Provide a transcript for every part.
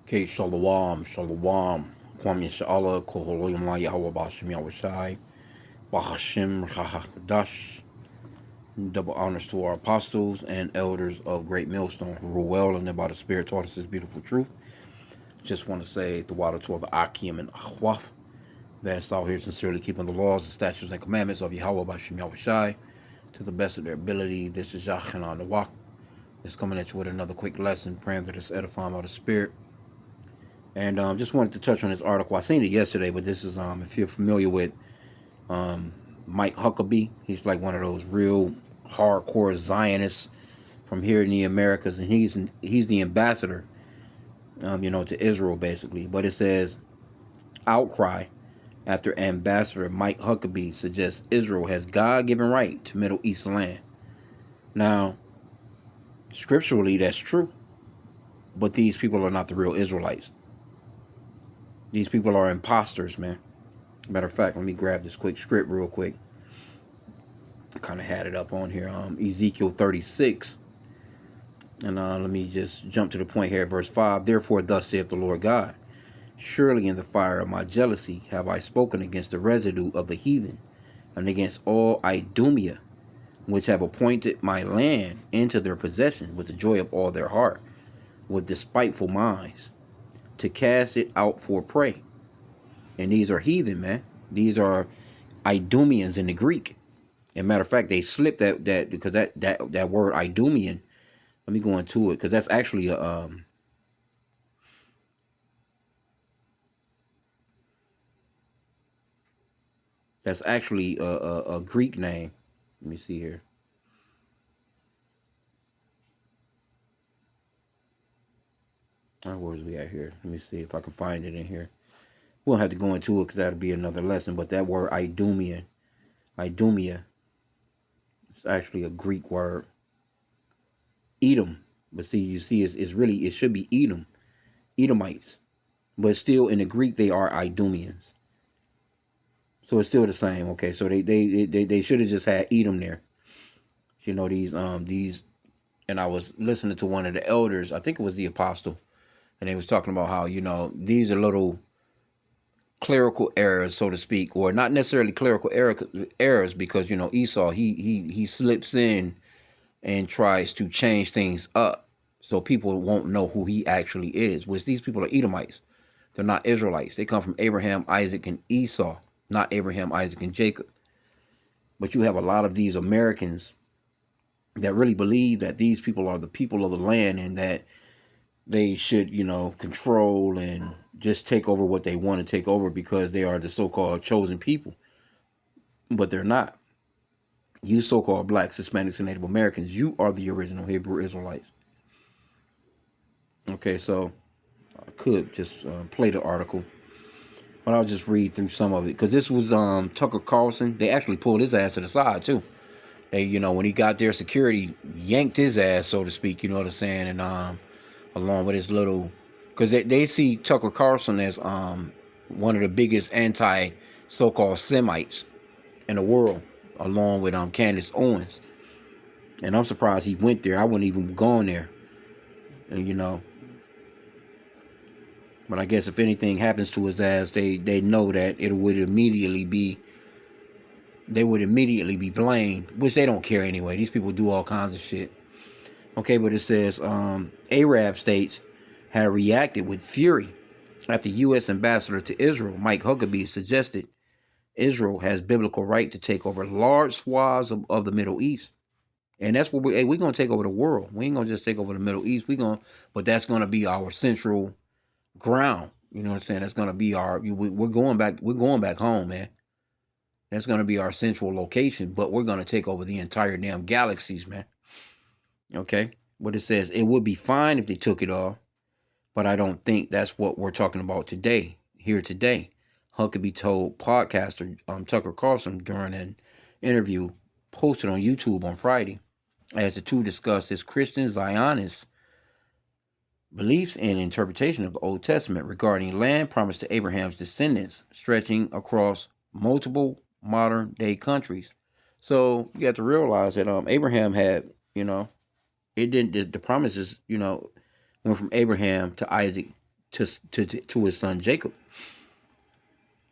Okay, Shalom, Shalom. Kwam Yasha'Allah, Koholoyam La Yahweh Bashim Yahushai, Bahashim Rahakadash. Double honors to our apostles and elders of Great Millstone who rule well and by the Spirit taught us this beautiful truth. Just want to say the water to the H.I.M and Ahwaf that's out here sincerely keeping the laws, the statutes, and commandments of Yahweh Bashim Yahushai to the best of their ability. This is Yachanan the Wak. Just coming at you with another quick lesson, praying that it's edifying by the Spirit. And just wanted to touch on this article. I seen it yesterday, but this is if you're familiar with Mike Huckabee, he's like one of those real hardcore Zionists from here in the Americas, and he's the ambassador, to Israel basically. But it says outcry after Ambassador Mike Huckabee suggests Israel has God-given right to Middle East land. Now, scripturally, that's true, but these people are not the real Israelites. These people are imposters, man. Matter of fact, let me grab this quick script real quick. I kind of had it up on here. Ezekiel 36. And let me just jump to the point here, verse 5. Therefore, thus saith the Lord God, surely in the fire of my jealousy have I spoken against the residue of the heathen, and against all Idumea, which have appointed my land into their possession with the joy of all their heart, with despiteful minds, to cast it out for prey. And these are heathen, man. These are Idumeans in the Greek. As a matter of fact, they slipped that because that word Idumean. Let me go into it because that's actually a Greek name. Let me see here. Where's we at here? Let me see if I can find it in here. We won't have to go into it because that'll be another lesson. But that word Idumea, it's actually a Greek word. Edom, but see, you see, it's really it should be Edom, Edomites, but still in the Greek they are Idumeans. So it's still the same. Okay, so they should have just had Edom there. These, and I was listening to one of the elders. I think it was the apostle, and they was talking about how these are little clerical errors, so to speak, or not necessarily clerical errors, because Esau he slips in and tries to change things up so people won't know who he actually is. Which these people are Edomites. They're not Israelites. They come from Abraham, Isaac, and Esau, not Abraham, Isaac, and Jacob. But you have a lot of these Americans that really believe that these people are the people of the land and that they should, control and just take over what they want to take over because they are the so-called chosen people. But they're not. You so-called blacks, Hispanics, and Native Americans, you are the original Hebrew Israelites. Okay, so I could just play the article, but I'll just read through some of it because this was Tucker Carlson. They actually pulled his ass to the side too. They, when he got there, security yanked his ass, so to speak. You know what I'm saying? And along with his little, because they see Tucker Carlson as one of the biggest anti so-called Semites in the world, along with Candace Owens. And I'm surprised he went there. I wouldn't even gone there. And but I guess if anything happens to his ass, they know that they would immediately be blamed, which they don't care anyway. These people do all kinds of shit. Okay, but it says Arab states have reacted with fury after U.S. Ambassador to Israel, Mike Huckabee, suggested Israel has biblical right to take over large swaths of the Middle East. And that's what we're going to take over the world. We ain't going to just take over the Middle East. But that's going to be our central ground. You know what I'm saying? That's going to be we're going back home, man. That's going to be our central location, but we're going to take over the entire damn galaxies, man. Okay? But it says it would be fine if they took it off, but I don't think that's what we're talking about today. Huckabee told podcaster Tucker Carlson during an interview posted on YouTube on Friday as the two discussed his Christian Zionist beliefs and interpretation of the Old Testament regarding land promised to Abraham's descendants stretching across multiple modern day countries. So you have to realize that Abraham had, it didn't, the promises, went from Abraham to Isaac to his son Jacob.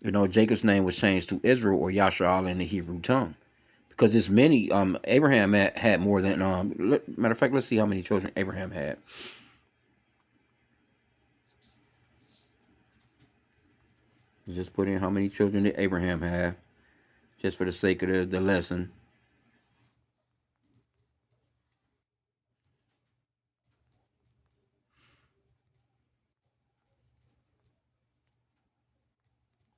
You know, Jacob's name was changed to Israel or Yashar'al in the Hebrew tongue because there's many. Abraham had more than. Matter of fact, let's see how many children Abraham had. Just put in how many children did Abraham have, just for the sake of the lesson.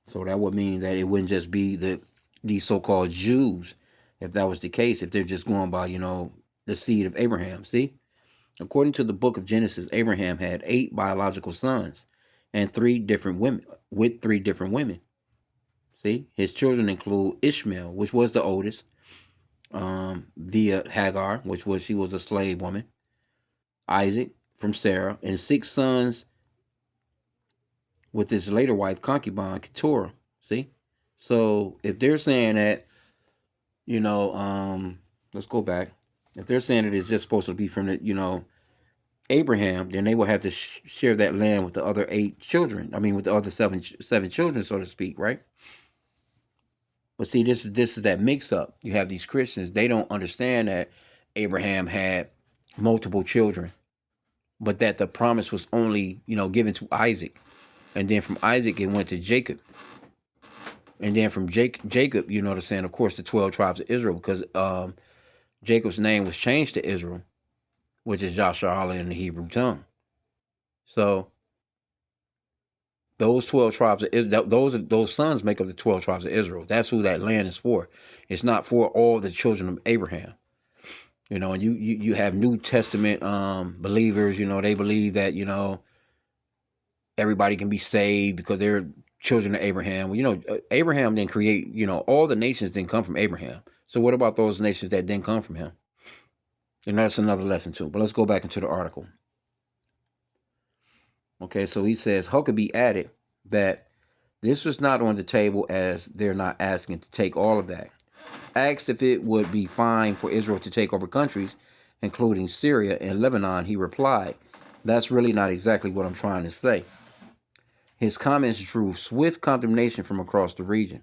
So that would mean that it wouldn't just be these so-called Jews, if that was the case, if they're just going by, the seed of Abraham. See? According to the book of Genesis, Abraham had 8 biological sons and 3 different women with 3 different women. See? His children include Ishmael, which was the oldest, via Hagar, she was a slave woman, Isaac from Sarah, and 6 sons with his later wife, concubine, Keturah. See? So if they're saying that, let's go back. If they're saying that it's just supposed to be from the, Abraham, then they will have to share that land with the other 8 children. I mean, with the other seven children, so to speak, right? But see, this is that mix up. You have these Christians; they don't understand that Abraham had multiple children, but that the promise was only, given to Isaac, and then from Isaac it went to Jacob, and then from Jacob, you know what I'm saying? Of course, the 12 tribes of Israel, because Jacob's name was changed to Israel, which is Yashar'al in the Hebrew tongue. So those 12 tribes of Israel, those sons make up the 12 tribes of Israel. That's who that land is for. It's not for all the children of Abraham. And you have New Testament believers. They believe that everybody can be saved because they're children of Abraham. Well, Abraham didn't create. All the nations didn't come from Abraham. So what about those nations that didn't come from him? And that's another lesson too. But let's go back into the article. Okay, so he says Huckabee added that this was not on the table as they're not asking to take all of that. Asked if it would be fine for Israel to take over countries, including Syria and Lebanon, he replied, "That's really not exactly what I'm trying to say." His comments drew swift condemnation from across the region.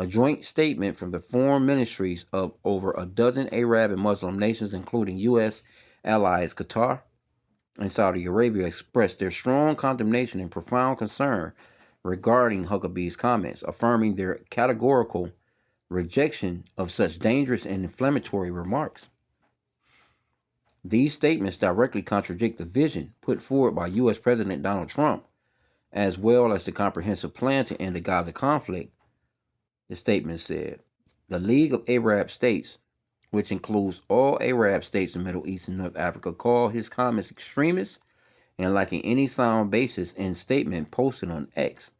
A joint statement from the foreign ministries of over a dozen Arab and Muslim nations, including U.S. allies Qatar and Saudi Arabia, expressed their strong condemnation and profound concern regarding Huckabee's comments, affirming their categorical rejection of such dangerous and inflammatory remarks. These statements directly contradict the vision put forward by U.S. President Donald Trump, as well as the comprehensive plan to end the Gaza conflict. The statement said, "The League of Arab States, which includes all Arab states in Middle East and North Africa, called his comments extremist and lacking any sound basis in statement posted on X."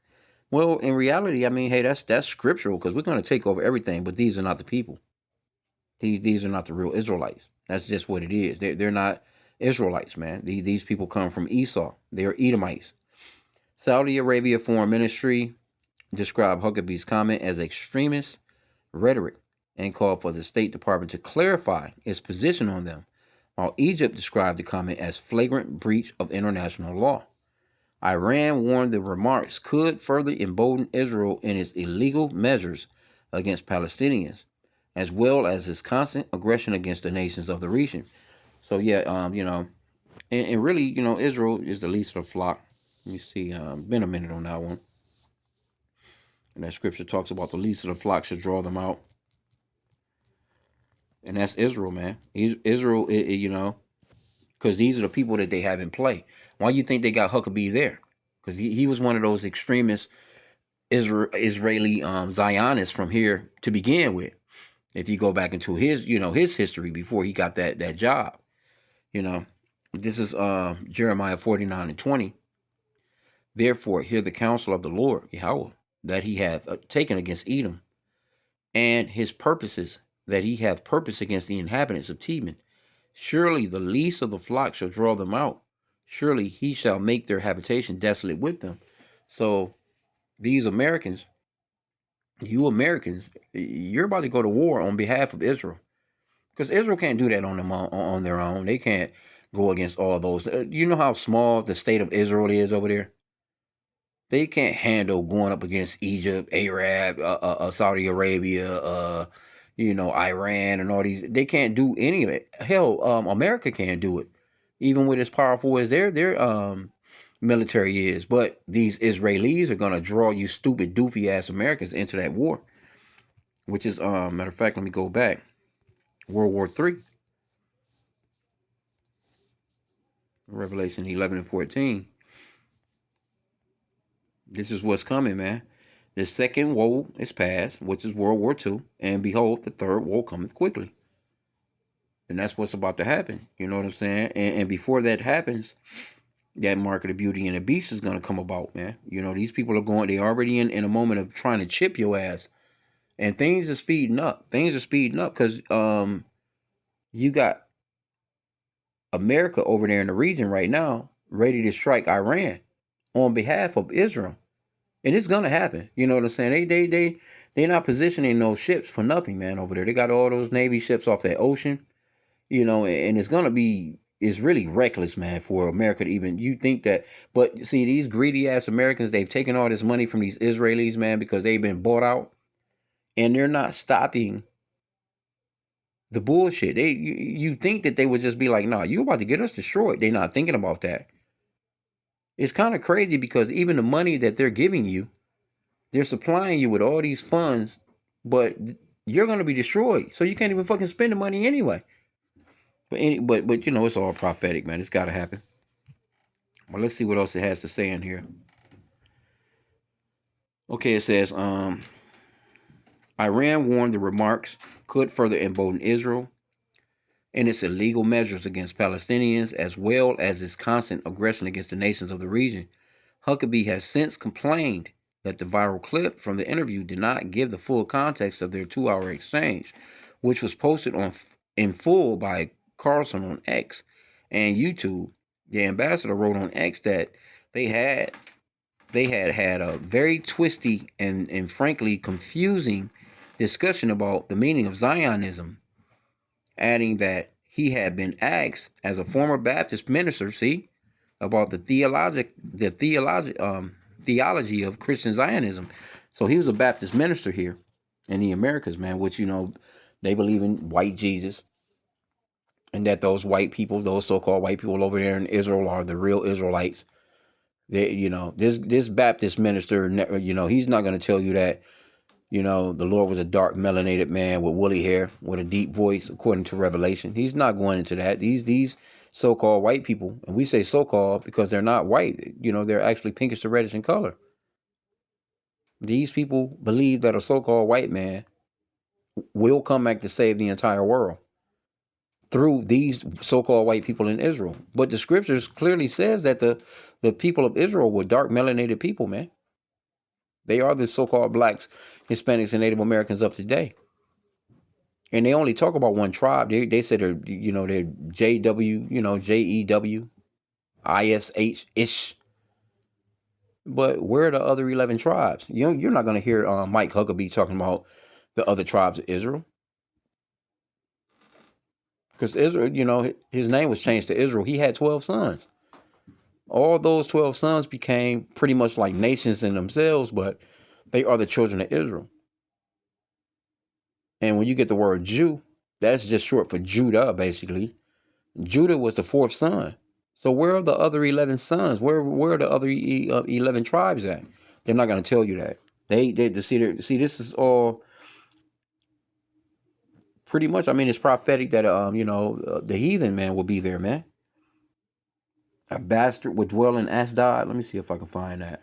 Well, in reality, I mean, hey, that's scriptural because we're going to take over everything, but these are not the people. These are not the real Israelites. That's just what it is. They're not Israelites, man. These people come from Esau. They are Edomites. Saudi Arabia Foreign Ministry described Huckabee's comment as extremist rhetoric and called for the State Department to clarify its position on them, while Egypt described the comment as flagrant breach of international law. Iran warned the remarks could further embolden Israel in its illegal measures against Palestinians, as well as its constant aggression against the nations of the region. So yeah, and really, Israel is the least of the flock. Let me see, been a minute on that one. And that scripture talks about the least of the flock should draw them out. And that's Israel, man. Israel, because these are the people that they have in play. Why do you think they got Huckabee there? Because he was one of those extremist Israeli Zionists from here to begin with. If you go back into his history before he got that job, this is Jeremiah 49:20. Therefore, hear the counsel of the Lord Yahweh that he hath taken against Edom, and his purposes that he hath purposed against the inhabitants of Teman. Surely the least of the flock shall draw them out. Surely he shall make their habitation desolate with them. So these Americans, you're about to go to war on behalf of Israel. Because Israel can't do that on their own. They can't go against all those. You know how small the state of Israel is over there? They can't handle going up against Egypt, Arab, Saudi Arabia, Iran, and all these. They can't do any of it. Hell, America can't do it, even with as powerful as their military is. But these Israelis are gonna draw you stupid, doofy ass Americans into that war. Which is, matter of fact, let me go back. World War III, Revelation 11 and 14. This is what's coming, man. The second woe is past, which is World War II, and behold, the third woe cometh quickly. And that's what's about to happen. You know what I'm saying? And before that happens, that mark of the beauty and the beast is gonna come about, man. These people are going, they already in a moment of trying to chip your ass. And things are speeding up. Things are speeding up because you got America over there in the region right now ready to strike Iran on behalf of Israel. And it's gonna happen. You know what I'm saying? They're not positioning those ships for nothing, man, over there. They got all those Navy ships off that ocean, and it's really reckless, man, for America to even you think that. But see, these greedy ass Americans, they've taken all this money from these Israelis, man, because they've been bought out, and they're not stopping the bullshit. You think that they would just be like, nah, you about to get us destroyed. They're not thinking about that. It's kind of crazy because even the money that they're giving you, they're supplying you with all these funds, but you're going to be destroyed. So you can't even fucking spend the money anyway. But it's all prophetic, man. It's got to happen. Well, let's see what else it has to say in here. Okay, it says Iran warned the remarks could further embolden Israel and its illegal measures against Palestinians, as well as its constant aggression against the nations of the region. Huckabee has since complained that the viral clip from the interview did not give the full context of their 2-hour exchange, which was posted in full by Carlson on X and YouTube. The ambassador wrote on X that they had had a very twisty and frankly confusing discussion about the meaning of Zionism, adding that he had been asked as a former Baptist minister, about theology of Christian Zionism. So he was a Baptist minister here in the Americas, man, which they believe in white Jesus, and that those white people, those so-called white people over there in Israel, are the real Israelites. This Baptist minister, he's not going to tell you that the Lord was a dark melanated man with woolly hair with a deep voice, according to Revelation. He's not going into that. These so-called white people, and we say so-called because they're not white. They're actually pinkish to reddish in color. These people believe that a so-called white man will come back to save the entire world through these so-called white people in Israel. But the scriptures clearly says that the people of Israel were dark melanated people, man. They are the so-called blacks, Hispanics, and Native Americans of today. And they only talk about one tribe. They say they're JW, JEW, ISH ish. But where are the other 11 tribes? You're not going to hear Mike Huckabee talking about the other tribes of Israel, because Israel, his name was changed to Israel. He had 12 sons. All those 12 sons became pretty much like nations in themselves, but they are the children of Israel. And when you get the word Jew, that's just short for Judah, basically. Judah was the fourth son. So where are the other 11 sons? Where are the other 11 tribes at? They're not going to tell you that. They see this is all pretty much. I mean, it's prophetic that the heathen man will be there, man. A bastard would dwell in Ashdod. Let me see if I can find that.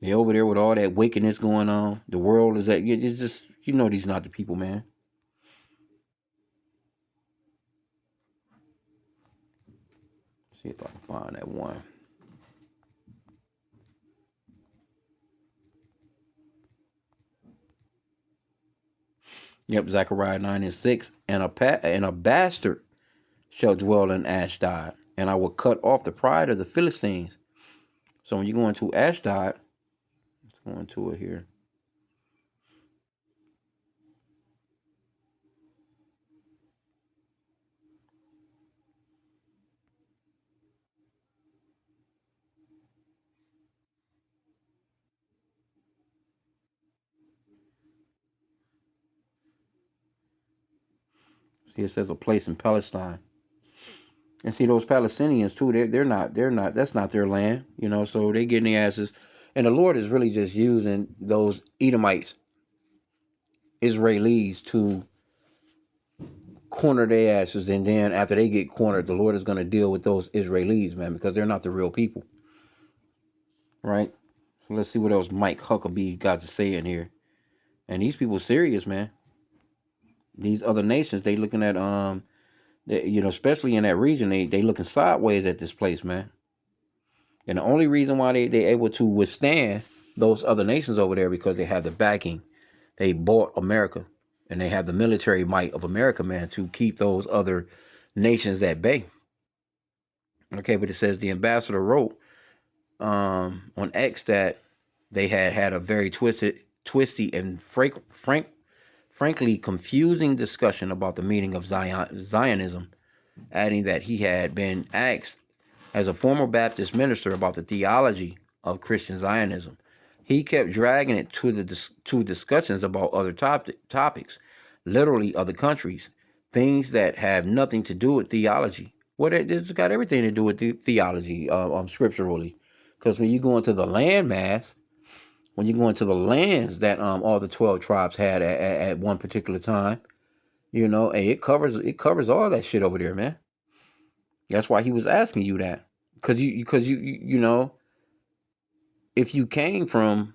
They over there with all that wickedness going on. The world is at. It's just these not the people, man. See if I can find that one. Yep, Zechariah 9 and 6. And a bastard shall dwell in Ashdod, and I will cut off the pride of the Philistines. So when you go into Ashdod, let's go into it here. It says a place in Palestine. And see those Palestinians too. They're not. That's not their land. So they getting their asses. And the Lord is really just using those Edomites, Israelis, to corner their asses. And then after they get cornered, the Lord is going to deal with those Israelis, man, because they're not the real people, right? So let's see what else Mike Huckabee got to say in here. And these people serious, man. These other nations, they looking at especially in that region, they looking sideways at this place, man. And the only reason why they able to withstand those other nations over there because they have the backing. They bought America, and they have the military might of America, man, to keep those other nations at bay. Okay, but it says the ambassador wrote on X that they had a very twisty, and frankly confusing discussion about the meaning of Zionism, adding that he had been asked as a former Baptist minister about the theology of Christian Zionism. He kept dragging it to discussions about other topics, literally other countries, things that have nothing to do with theology. Well, it's got everything to do with theology, scripturally, because when you go into the landmass, when you go into the lands that all the 12 tribes had at one particular time, and it covers all that shit over there, man. That's why he was asking you that, because if you came from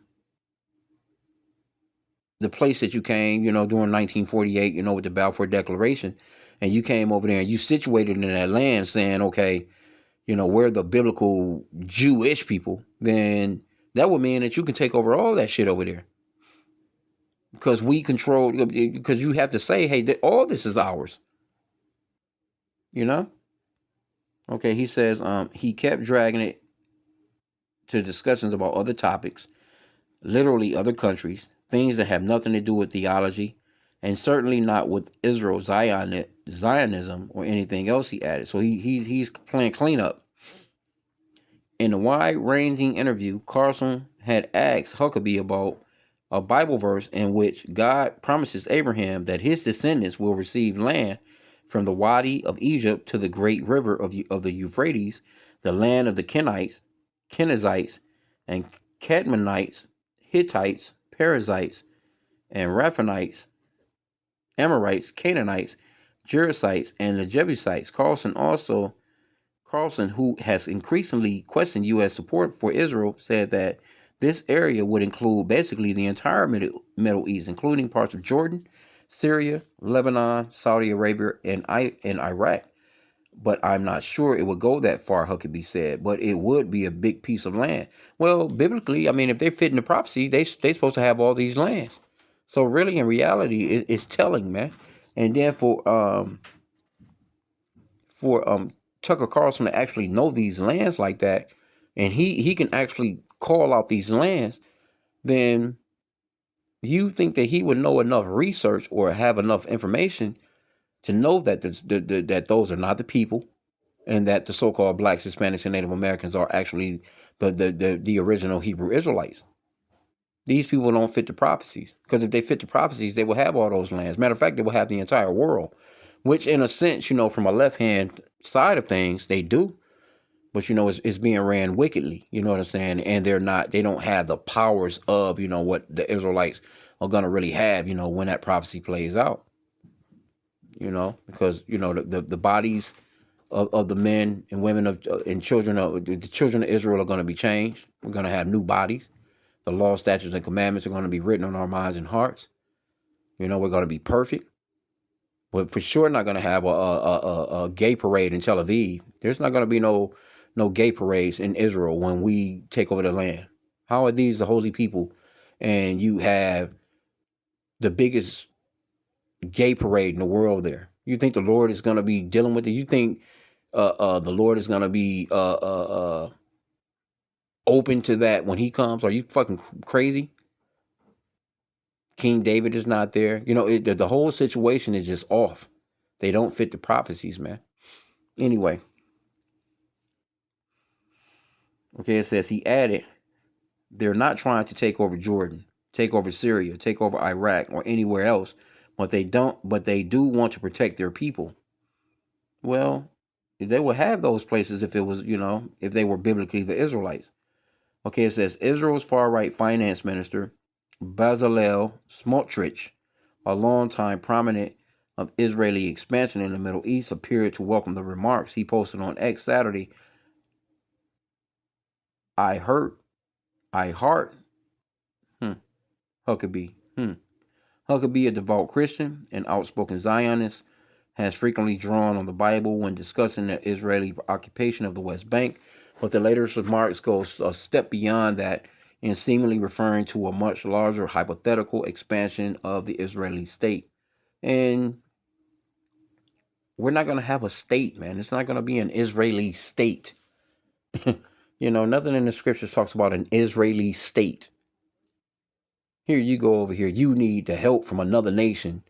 the place that you came, during 1948, with the Balfour Declaration, and you came over there and you situated in that land, saying, okay, we're the biblical Jewish people, then that would mean that you can take over all that shit over there, because we control. Because you have to say, hey, all this is ours. Okay, he says he kept dragging it to discussions about other topics, literally other countries, things that have nothing to do with theology, and certainly not with Israel Zionism or anything else. He added, so he's playing cleanup. In a wide-ranging interview, Carlson had asked Huckabee about a Bible verse in which God promises Abraham that his descendants will receive land from the Wadi of Egypt to the great river of the Euphrates, the land of the Kenizzites, and Cadmonites, Hittites, Perizzites, and Raphanites, Amorites, Canaanites, Jerusites, and the Jebusites. Carlson, who has increasingly questioned U.S. support for Israel, said that this area would include basically the entire Middle East, including parts of Jordan, Syria, Lebanon, Saudi Arabia, and Iraq. But I'm not sure it would go that far, Huckabee said. But it would be a big piece of land. Well, biblically, I mean, if they fit in the prophecy, they supposed to have all these lands. So really, in reality, it's telling, man. And then for Tucker Carlson to actually know these lands like that, and he can actually call out these lands, then you think that he would know enough research or have enough information to know that that those are not the people, and that the so-called blacks, Hispanics, and Native Americans are actually the original Hebrew Israelites. These people don't fit the prophecies, because if they fit the prophecies, they will have all those lands. Matter of fact, they will have the entire world, which in a sense, from a left-hand side of things, they do. But it's being ran wickedly. You know what I'm saying? And they don't have the powers of what the Israelites are gonna really have. When that prophecy plays out. Because the bodies of the men and women and children of the children of Israel are going to be changed. We're going to have new bodies. The law, statutes, and commandments are going to be written on our minds and hearts. We're going to be perfect. We're for sure not going to have a gay parade in Tel Aviv. There's not going to be no gay parades in Israel when we take over the land. How are these the holy people, and you have the biggest gay parade in the world there? You think the Lord is going to be dealing with it? You think the Lord is going to be open to that when he comes? Are you fucking crazy? King David is not there. The whole situation is just off. They don't fit the prophecies, man. Anyway, okay, it says he added, they're not trying to take over Jordan, take over Syria, take over Iraq, or anywhere else, but they don't. But they do want to protect their people. Well, they would have those places if it was, if they were biblically the Israelites. Okay, it says Israel's far right finance minister, Bezalel Smotrich, a longtime prominent of Israeli expansion in the Middle East, appeared to welcome the remarks. He posted on X Saturday, I heart, hmm, Huckabee. Huckabee, a devout Christian and outspoken Zionist, has frequently drawn on the Bible when discussing the Israeli occupation of the West Bank, but the latest remarks go a step beyond that in seemingly referring to a much larger hypothetical expansion of the Israeli state. And we're not going to have a state, man. It's not going to be an Israeli state. Nothing in the scriptures talks about an Israeli state. Here you go over here. You need the help from another nation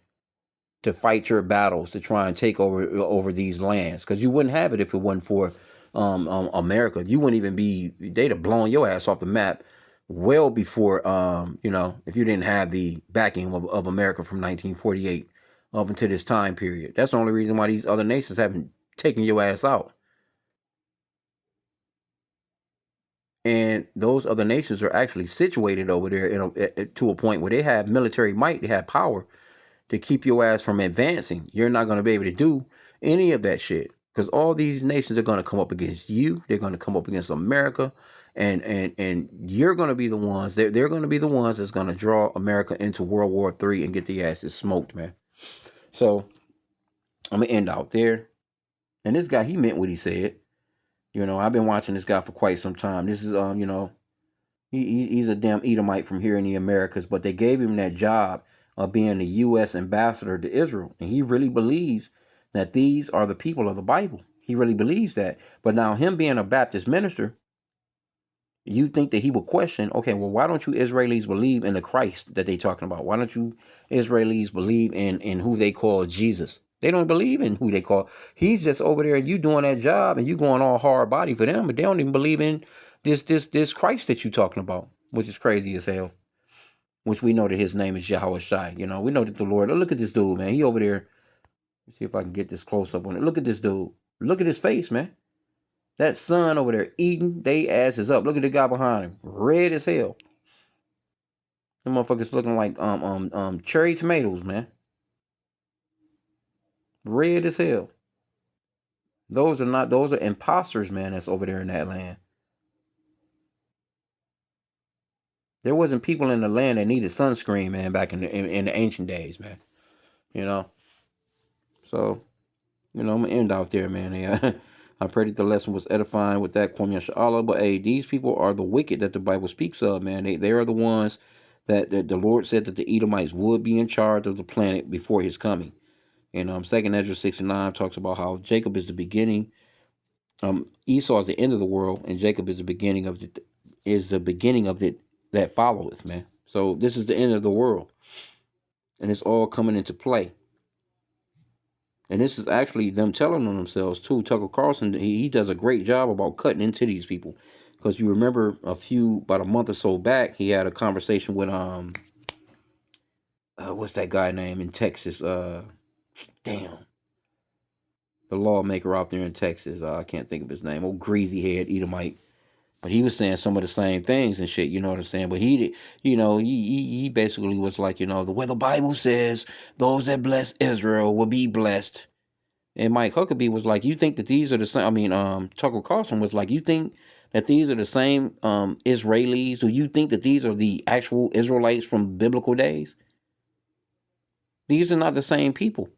to fight your battles to try and take over these lands, because you wouldn't have it if it wasn't for America. You wouldn't even be, they'd have blown your ass off the map well before if you didn't have the backing of America from 1948 up until this time period. That's the only reason why these other nations haven't taken your ass out. And those other nations are actually situated over there to a point where they have military might, they have power to keep your ass from advancing. You're not going to be able to do any of that shit, because all these nations are going to come up against you. They're going to come up against America, and you're going to be the ones. They're going to be the ones that's going to draw America into World War III and get the asses smoked, man. So I'm gonna end out there. And this guy, he meant what he said. I've been watching this guy for quite some time. This is he's a damn Edomite from here in the Americas, but they gave him that job of being the U.S. ambassador to Israel. And he really believes that these are the people of the Bible. He really believes that. But now, him being a Baptist minister, you think that he would question, okay, well, why don't you Israelis believe in the Christ that they talking about? Why don't you Israelis believe in who they call Jesus? They don't believe in who they call. He's just over there, you doing that job and you going all hard body for them, but they don't even believe in this Christ that you talking about, which is crazy as hell. Which we know that his name is Yahweh. We know that the Lord. Look at this dude, man. He over there. Let's see if I can get this close up on it. Look at this dude. Look at his face, man. That son over there eating they asses up. Look at the guy behind him, red as hell. The motherfuckers looking like cherry tomatoes, man. Red as hell. Those are imposters, man, that's over there in that land. There wasn't people in the land that needed sunscreen, man, back in the ancient days, man. You know. So, I'm gonna end out there, man. Yeah. I pray that the lesson was edifying with that Kwame Sha'ala. But hey, these people are the wicked that the Bible speaks of, man. They are the ones that the Lord said that the Edomites would be in charge of the planet before his coming. And 2nd Ezra 6:9 talks about how Jacob is the beginning. Esau is the end of the world, and Jacob is the beginning of it that followeth, man. So this is the end of the world, and it's all coming into play. And this is actually them telling on themselves too. Tucker Carlson, he does a great job about cutting into these people, because you remember about a month or so back, he had a conversation with what's that guy name in Texas? Damn, the lawmaker out there in Texas. I can't think of his name. Old greasy head Edomite. But he was saying some of the same things and shit, you know what I'm saying? But he basically was like, the way the Bible says, those that bless Israel will be blessed. And Mike Huckabee was like, you think that these are the same? I mean, Tucker Carlson was like, you think that these are the same Israelis? Do you think that these are the actual Israelites from biblical days? These are not the same people.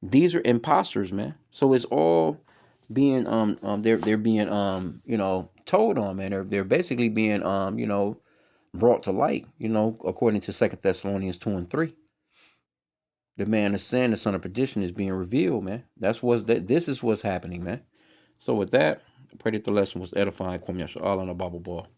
These are imposters, man. So it's all being they're being told on, man. They're basically being brought to light, according to 2 Thessalonians 2:3. The man of sin, the son of perdition, is being revealed, man. This is what's happening, man. So with that, I pray that the lesson was edifying. Kwame Yasha Allah and a Bible ball.